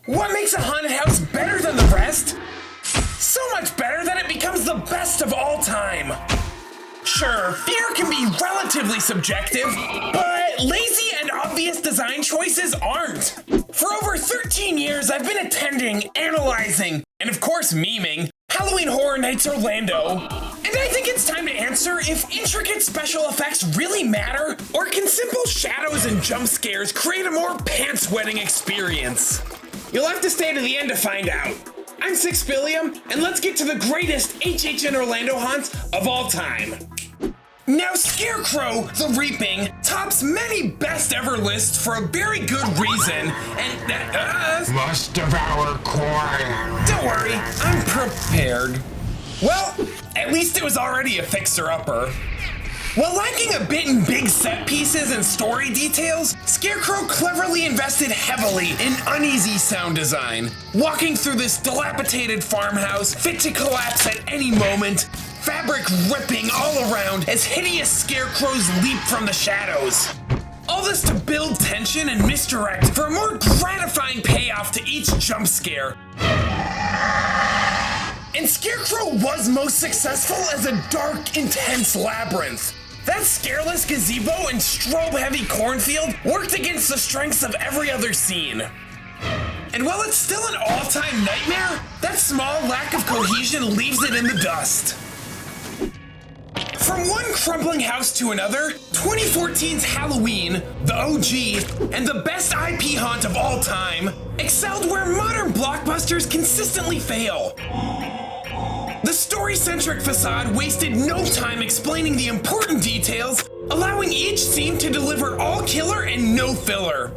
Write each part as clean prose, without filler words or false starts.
What makes a haunted house better than the rest? So much better that it becomes the best of all time. Sure, fear can be relatively subjective, but lazy and obvious design choices aren't. For over 13 years, I've been attending, analyzing, and of course memeing Halloween Horror Nights Orlando. And I think it's time to answer if intricate special effects really matter, or can simple shadows and jump scares create a more pants-wetting experience? You'll have to stay to the end to find out. I'm Six Billiam, and let's get to the greatest HHN Orlando haunt of all time. Now, Scarecrow, the Reaping, tops many best ever lists for a very good reason, and Must devour corn. don't worry, I'm prepared. Well, at least it was already a fixer-upper. While lacking a bit in big set pieces and story details, Scarecrow cleverly invested heavily in uneasy sound design. Walking through this dilapidated farmhouse, fit to collapse at any moment, fabric ripping all around as hideous scarecrows leap from the shadows. All this to build tension and misdirect for a more gratifying payoff to each jump scare. And Scarecrow was most successful as a dark, intense labyrinth. That scareless gazebo and strobe-heavy cornfield worked against the strengths of every other scene. And while it's still an all-time nightmare, that small lack of cohesion leaves it in the dust. From one crumbling house to another, 2014's Halloween, the OG, and the best IP haunt of all time, excelled where modern blockbusters consistently fail. The story-centric facade wasted no time explaining the important details, allowing each scene to deliver all killer and no filler.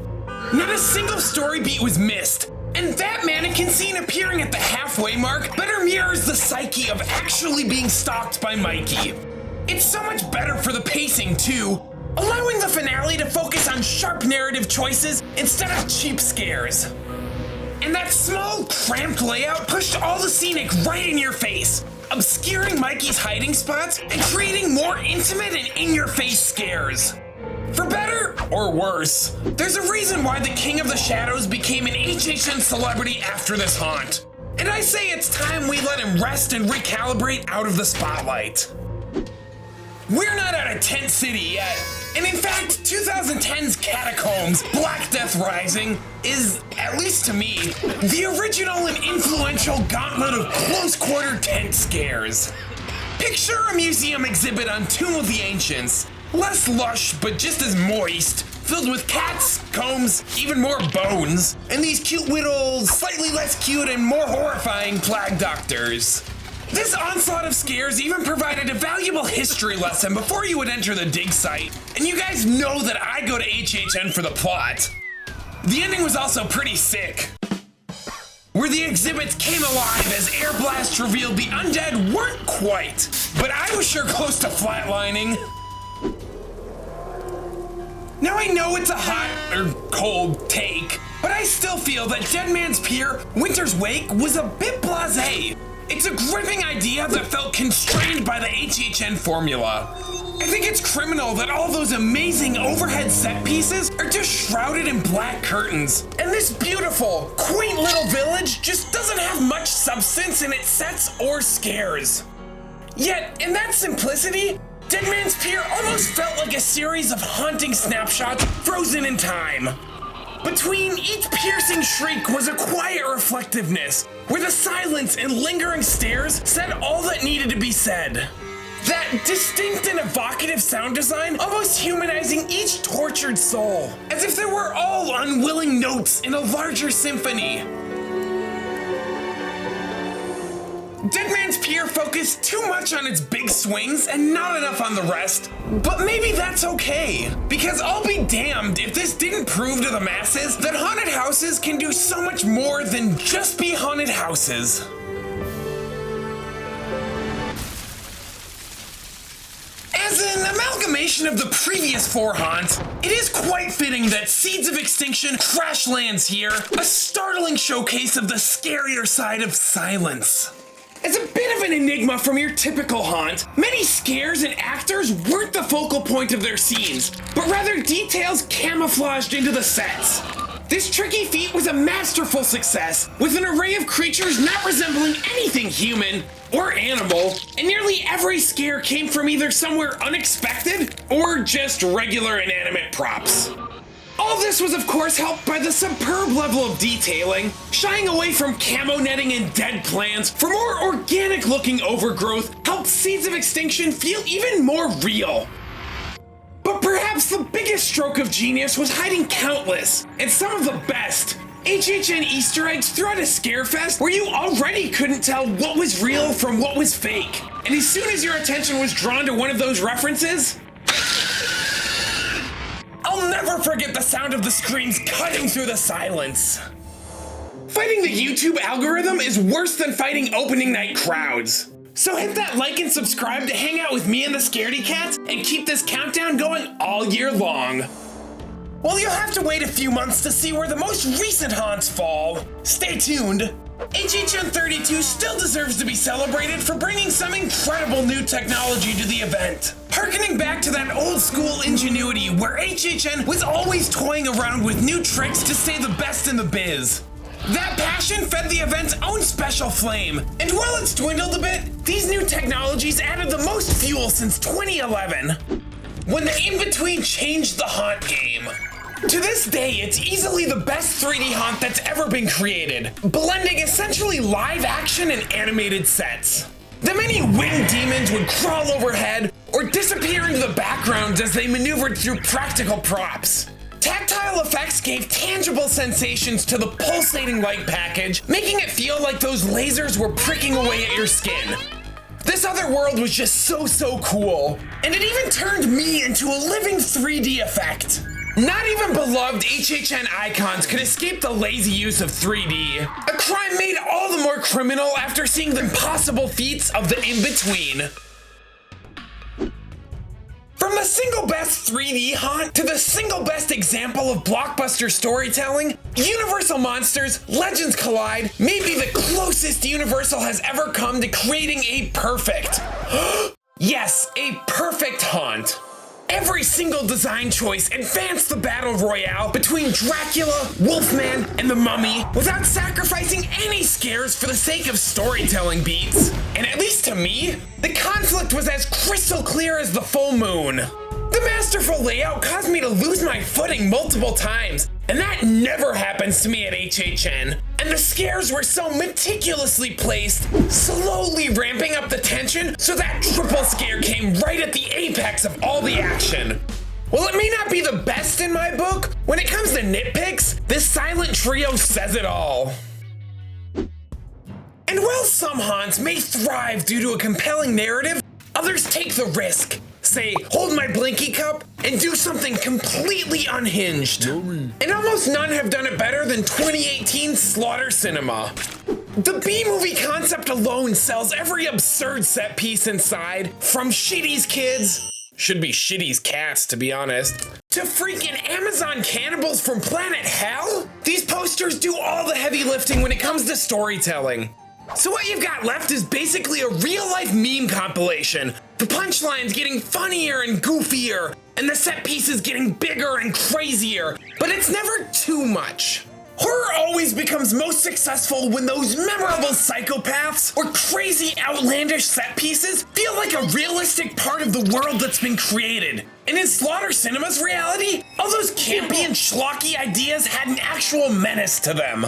Not a single story beat was missed, and that mannequin scene appearing at the halfway mark better mirrors the psyche of actually being stalked by Mikey. It's so much better for the pacing too, allowing the finale to focus on sharp narrative choices instead of cheap scares. And that small, cramped layout pushed all the scenic right in your face, obscuring Mikey's hiding spots and creating more intimate and in-your-face scares. For better or worse, there's a reason why the King of the Shadows became an HHN celebrity after this haunt. And I say it's time we let him rest and recalibrate out of the spotlight. We're not out of Tent City yet, and in fact, 2010's Catacombs, Black Death Rising, is, at least to me, the original and influential gauntlet of close-quarter tent scares. Picture a museum exhibit on Tomb of the Ancients, less lush but just as moist, filled with cats, combs, even more bones, and these cute little, slightly less cute and more horrifying plague doctors. This onslaught of scares even provided a valuable history lesson before you would enter the dig site, and you guys know that I go to HHN for the plot. The ending was also pretty sick, where the exhibits came alive as air blasts revealed the undead weren't quite, but I was sure close to flatlining. Now I know it's a hot, or cold take, but I still feel that Dead Man's Pier, Winter's Wake was a bit blasé. It's a gripping idea that felt constrained by the HHN formula. I think it's criminal that all those amazing overhead set pieces are just shrouded in black curtains. And this beautiful, quaint little village just doesn't have much substance in its sets or scares. Yet, in that simplicity, Dead Man's Pier almost felt like a series of haunting snapshots frozen in time. Between each piercing shriek was a quiet reflectiveness, where the silence and lingering stares said all that needed to be said. That distinct and evocative sound design almost humanizing each tortured soul, as if there were all unwilling notes in a larger symphony. Dead Man's Pier focused too much on its big swings and not enough on the rest, but maybe that's okay, because I'll be damned if this didn't prove to the masses that haunted houses can do so much more than just be haunted houses. As an amalgamation of the previous four haunts, it is quite fitting that Seeds of Extinction crash lands here, a startling showcase of the scarier side of silence. As a bit of an enigma from your typical haunt, many scares and actors weren't the focal point of their scenes, but rather details camouflaged into the sets. This tricky feat was a masterful success, with an array of creatures not resembling anything human or animal, and nearly every scare came from either somewhere unexpected or just regular inanimate props. All this was of course helped by the superb level of detailing, shying away from camo netting and dead plants for more organic looking overgrowth helped Seeds of Extinction feel even more real. But perhaps the biggest stroke of genius was hiding countless, and some of the best, HHN Easter eggs throughout a scarefest where you already couldn't tell what was real from what was fake. And as soon as your attention was drawn to one of those references, I'll never forget the sound of the screams cutting through the silence. Fighting the YouTube algorithm is worse than fighting opening night crowds. So hit that like and subscribe to hang out with me and the Scaredy Cats and keep this countdown going all year long. Well, you'll have to wait a few months to see where the most recent haunts fall. Stay tuned. HHN 32 still deserves to be celebrated for bringing some incredible new technology to the event. Harkening back to that old school ingenuity where HHN was always toying around with new tricks to stay the best in the biz. That passion fed the event's own special flame, and while it's dwindled a bit, these new technologies added the most fuel since 2011, when the in-between changed the haunt game. To this day, it's easily the best 3D haunt that's ever been created, blending essentially live action and animated sets. The many winged demons would crawl overhead or disappear into the background as they maneuvered through practical props. Tactile effects gave tangible sensations to the pulsating light package, making it feel like those lasers were pricking away at your skin. This other world was just so cool, and it even turned me into a living 3D effect. Not even beloved HHN icons could escape the lazy use of 3D, a crime made all the more criminal after seeing the impossible feats of the in-between. From the single best 3D haunt to the single best example of blockbuster storytelling, Universal Monsters Legends Collide may be the closest Universal has ever come to creating a perfect, yes, a perfect haunt. Every single design choice advanced the battle royale between Dracula, Wolfman, and the Mummy without sacrificing any scares for the sake of storytelling beats. And at least to me, the conflict was as crystal clear as the full moon. The masterful layout caused me to lose my footing multiple times, and that never happens to me at HHN. And the scares were so meticulously placed, slowly ramping up the tension so that triple scare came right at the apex of all the action. While it may not be the best in my book, when it comes to nitpicks, this silent trio says it all. And while some haunts may thrive due to a compelling narrative, others take the risk, say, hold my blinky cup, and do something completely unhinged. And almost none have done it better than 2018's Slaughter Cinema. The B-movie concept alone sells every absurd set piece inside, from Shitty's Kids, should be Shitty's Cats to be honest, to freaking Amazon cannibals from Planet Hell. These posters do all the heavy lifting when it comes to storytelling. So what you've got left is basically a real-life meme compilation. The punchlines getting funnier and goofier, and the set pieces getting bigger and crazier, but it's never too much. Horror always becomes most successful when those memorable psychopaths or crazy outlandish set pieces feel like a realistic part of the world that's been created. And in Slaughter Cinema's reality, all those campy and schlocky ideas had an actual menace to them.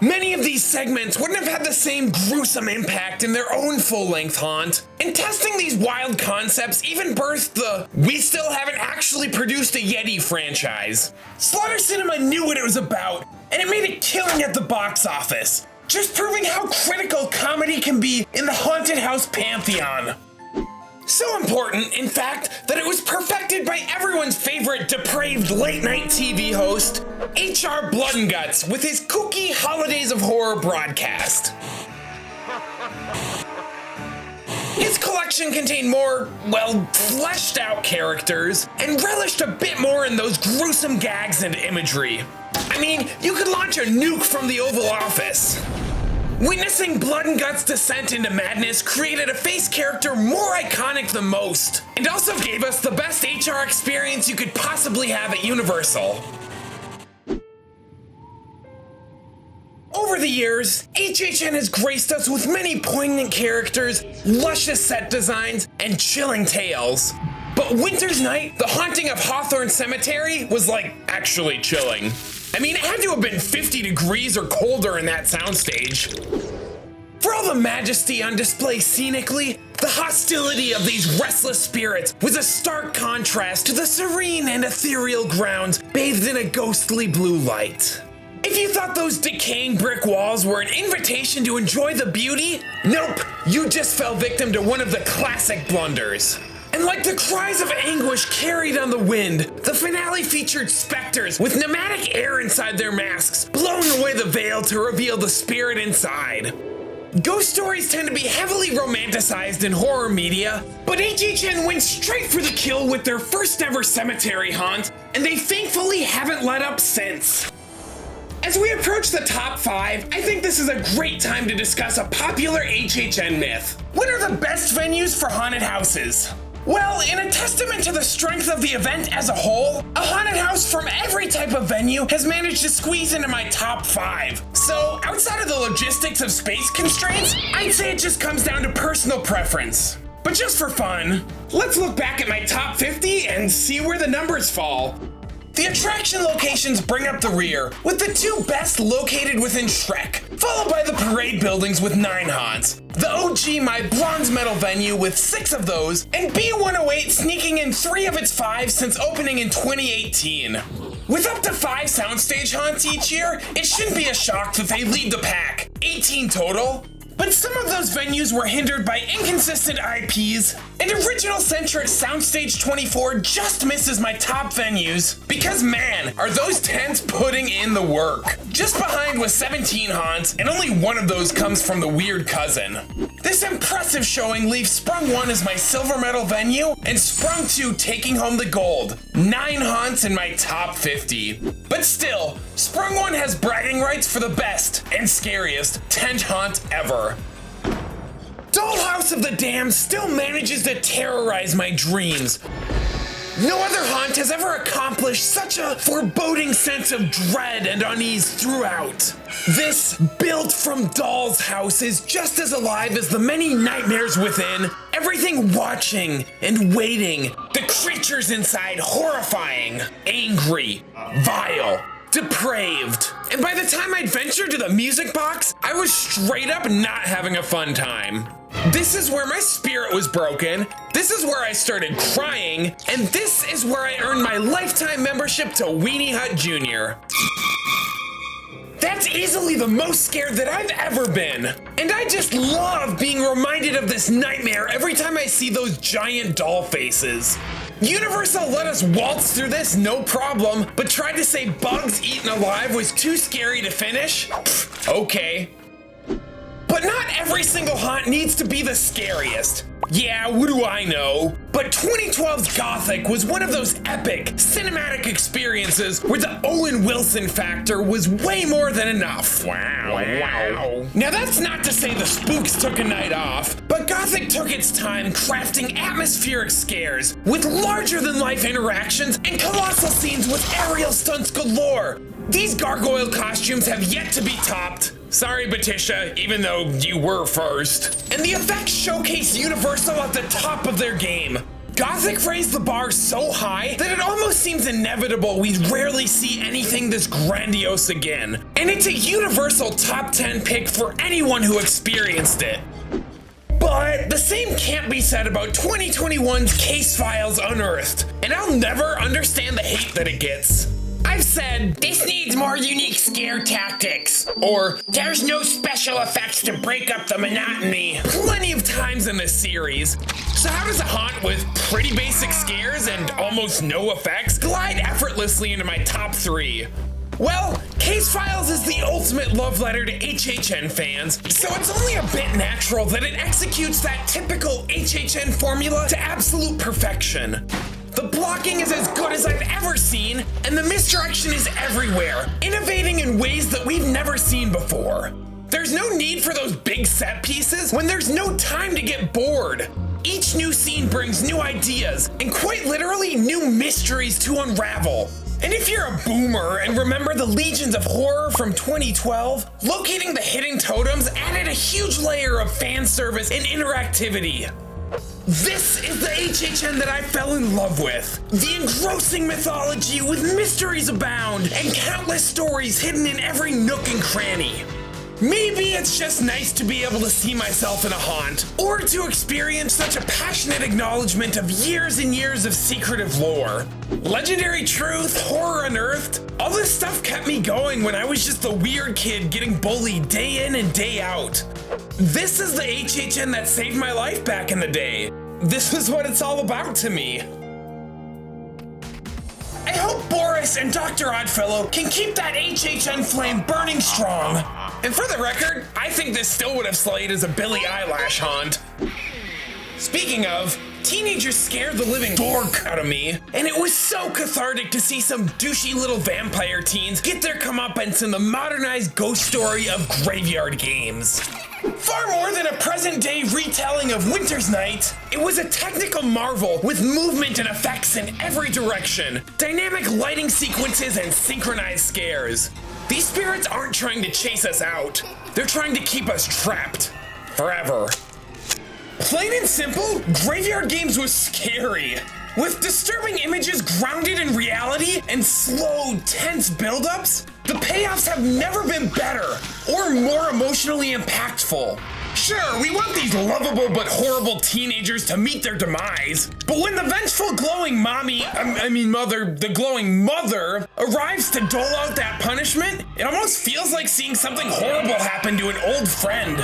Many of these segments wouldn't have had the same gruesome impact in their own full-length haunt, and testing these wild concepts even birthed the "we still haven't actually produced a Yeti" franchise. Slaughter Cinema knew what it was about, and it made a killing at the box office, just proving how critical comedy can be in the haunted house pantheon. So important, in fact, that it was perfected by everyone's favorite depraved late-night TV host, HR Blood and Guts, with his kooky Holidays of Horror broadcast. His collection contained more, well, fleshed-out characters, and relished a bit more in those gruesome gags and imagery. I mean, you could launch a nuke from the Oval Office. Witnessing Blood and Guts' descent into madness created a face character more iconic than most, and also gave us the best HR experience you could possibly have at Universal. Over the years, HHN has graced us with many poignant characters, luscious set designs, and chilling tales. But Winter's Night, The Haunting of Hawthorne Cemetery, was like actually chilling. I mean, it had to have been 50 degrees or colder in that soundstage. For all the majesty on display scenically, the hostility of these restless spirits was a stark contrast to the serene and ethereal grounds bathed in a ghostly blue light. If you thought those decaying brick walls were an invitation to enjoy the beauty, nope, you just fell victim to one of the classic blunders. And like the cries of anguish carried on the wind, the finale featured specters with pneumatic air inside their masks, blowing away the veil to reveal the spirit inside. Ghost stories tend to be heavily romanticized in horror media, but HHN went straight for the kill with their first ever cemetery haunt, and they thankfully haven't let up since. As we approach the top 5, I think this is a great time to discuss a popular HHN myth. What are the best venues for haunted houses? Well, in a testament to the strength of the event as a whole, a haunted house from every type of venue has managed to squeeze into my top 5. So, outside of the logistics of space constraints, I'd say it just comes down to personal preference. But just for fun, let's look back at my top 50 and see where the numbers fall. The attraction locations bring up the rear, with the 2 best located within Shrek, followed by the parade buildings with 9 haunts, the OG My Bronze Medal venue with 6 of those, and B108 sneaking in 3 of its 5 since opening in 2018. With up to 5 soundstage haunts each year, it shouldn't be a shock that they lead the pack, 18 total. But some of those venues were hindered by inconsistent IPs, and Original Centric Soundstage 24 just misses my top venues, because man, are those tents putting in the work. Just behind was 17 haunts, and only 1 of those comes from the weird cousin. This impressive showing leaves Sprung 1 as my silver medal venue, and Sprung 2 taking home the gold. 9 haunts in my top 50. But still, Sprung 1 has bragging rights for the best and scariest tent haunt ever. Dollhouse of the Damned still manages to terrorize my dreams. No other haunt has ever accomplished such a foreboding sense of dread and unease throughout. This, built from Doll's House, is just as alive as the many nightmares within, everything watching and waiting, the creatures inside horrifying, angry, vile, depraved. And by the time I'd ventured to the music box, I was straight up not having a fun time. This is where my spirit was broken, this is where I started crying, and this is where I earned my lifetime membership to Weenie Hut Jr. That's easily the most scared that I've ever been. And I just love being reminded of this nightmare every time I see those giant doll faces. Universal let us waltz through this no problem, but tried to say bugs eaten alive was too scary to finish? Okay. But not every single haunt needs to be the scariest. Yeah, what do I know? But 2012's Gothic was one of those epic, cinematic experiences where the Owen Wilson factor was way more than enough. Wow. Now that's not to say the spooks took a night off, but Gothic took its time crafting atmospheric scares with larger-than-life interactions and colossal scenes with aerial stunts galore. These gargoyle costumes have yet to be topped. Sorry, Batisha, even though you were first. And the effects showcase Universal at the top of their game. Gothic raised the bar so high that it almost seems inevitable we rarely see anything this grandiose again. And it's a Universal top 10 pick for anyone who experienced it. But the same can't be said about 2021's Case Files Unearthed, and I'll never understand the hate that it gets. I've said, this needs more unique scare tactics, or there's no special effects to break up the monotony plenty of times in this series. So how does a haunt with pretty basic scares and almost no effects glide effortlessly into my top 3? Well, Case Files is the ultimate love letter to HHN fans, so it's only a bit natural that it executes that typical HHN formula to absolute perfection. The blocking is as good as I've ever seen, and the misdirection is everywhere, innovating in ways that we've never seen before. There's no need for those big set pieces when there's no time to get bored. Each new scene brings new ideas, and quite literally new mysteries to unravel. And if you're a boomer and remember the Legions of Horror from 2012, locating the hidden totems added a huge layer of fan service and interactivity. This is the HHN that I fell in love with. The engrossing mythology with mysteries abound and countless stories hidden in every nook and cranny. Maybe it's just nice to be able to see myself in a haunt, or to experience such a passionate acknowledgement of years and years of secretive lore. Legendary truth, horror unearthed, all this stuff kept me going when I was just a weird kid getting bullied day in and day out. This is the HHN that saved my life back in the day. This is what it's all about to me. I hope Boris and Dr. Oddfellow can keep that HHN flame burning strong. And for the record, I think this still would have slayed as a Billie Eyelash haunt. Speaking of, teenagers scared the living dork out of me, and it was so cathartic to see some douchey little vampire teens get their comeuppance in the modernized ghost story of Graveyard Games. Far more than a present-day retelling of Winter's Night, it was a technical marvel with movement and effects in every direction, dynamic lighting sequences, and synchronized scares. These spirits aren't trying to chase us out, they're trying to keep us trapped. Forever. Plain and simple, Graveyard Games was scary. With disturbing images grounded in reality and slow, tense buildups, the payoffs have never been better or more emotionally impactful. Sure, we want these lovable but horrible teenagers to meet their demise, but when the vengeful glowing the glowing mother arrives to dole out that punishment, it almost feels like seeing something horrible happen to an old friend.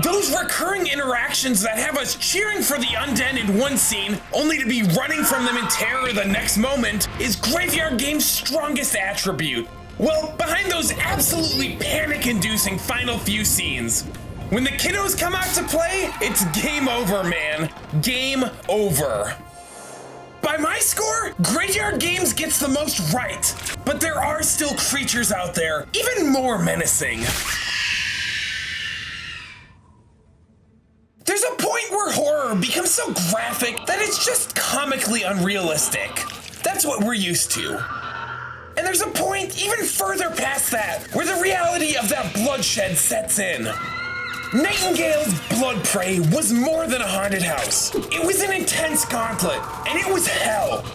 Those recurring interactions that have us cheering for the undead in one scene, only to be running from them in terror the next moment, is Graveyard Games' strongest attribute. Well, behind those absolutely panic-inducing final few scenes. When the kiddos come out to play, it's game over, man. Game over. By my score, Graveyard Games gets the most right, but there are still creatures out there, even more menacing. There's a point where horror becomes so graphic that it's just comically unrealistic. That's what we're used to. And there's a point even further past that, where the reality of that bloodshed sets in. Nightingale's Blood Prey was more than a haunted house. It was an intense gauntlet, and it was hell.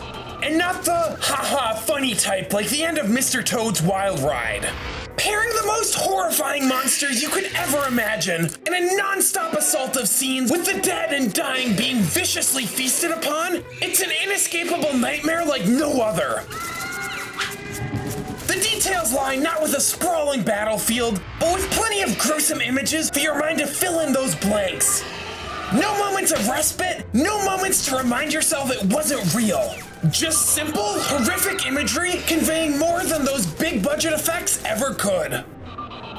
And not the haha funny type like the end of Mr. Toad's Wild Ride. Pairing the most horrifying monsters you could ever imagine in a non-stop assault of scenes with the dead and dying being viciously feasted upon, it's an inescapable nightmare like no other. The details lie not with a sprawling battlefield, but with plenty of gruesome images for your mind to fill in those blanks. No moments of respite, no moments to remind yourself it wasn't real. Just simple, horrific imagery conveying more than those big budget effects ever could.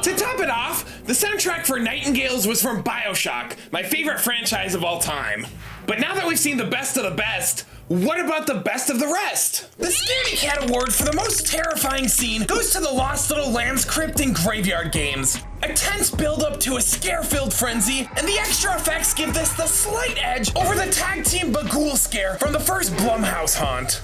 To top it off, the soundtrack for Nightingales was from BioShock, my favorite franchise of all time. But now that we've seen the best of the best, what about the best of the rest? The Scaredy Cat Award for the most terrifying scene goes to the Lost Little Lambs crypt in Graveyard Games. A tense build-up to a scare-filled frenzy, and the extra effects give this the slight edge over the tag team Bagul scare from the first Blumhouse haunt.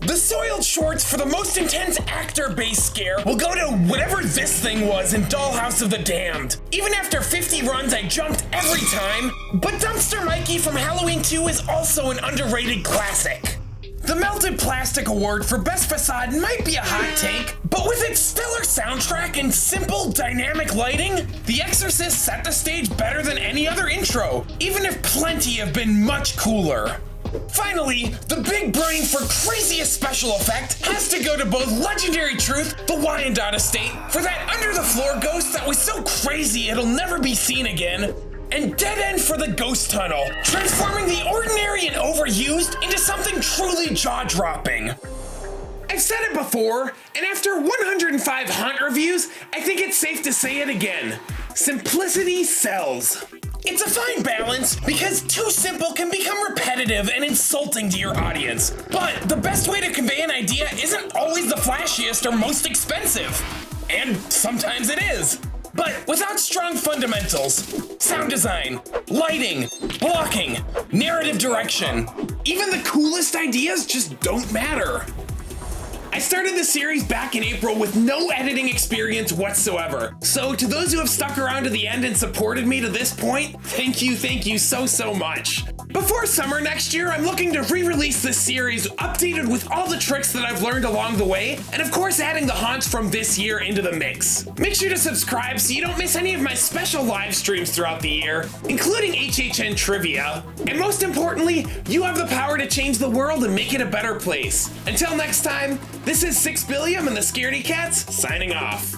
The Soiled Shorts for the most intense actor-based scare will go to whatever this thing was in Dollhouse of the Damned. Even after 50 runs, I jumped every time, but Dumpster Mikey from Halloween 2 is also an underrated classic. The Melted Plastic Award for Best Facade might be a hot take, but with its stellar soundtrack and simple, dynamic lighting, The Exorcist set the stage better than any other intro, even if plenty have been much cooler. Finally, the big brain for craziest special effect has to go to both Legendary Truth, the Wyandotte Estate, for that under-the-floor ghost that was so crazy it'll never be seen again, and Dead End for the ghost tunnel, transforming the ordinary and overused into something truly jaw-dropping. I've said it before, and after 105 haunt reviews, I think it's safe to say it again. Simplicity sells. It's a fine balance, because too simple can become repetitive and insulting to your audience. But the best way to convey an idea isn't always the flashiest or most expensive. And sometimes it is. But without strong fundamentals, sound design, lighting, blocking, narrative direction, even the coolest ideas just don't matter. I started this series back in April with no editing experience whatsoever. So to those who have stuck around to the end and supported me to this point, thank you so much. Before summer next year, I'm looking to re-release this series updated with all the tricks that I've learned along the way, and of course adding the haunts from this year into the mix. Make sure to subscribe so you don't miss any of my special live streams throughout the year, including HHN trivia. And most importantly, you have the power to change the world and make it a better place. Until next time, this is 6 Billiam and the Scaredy Cats signing off.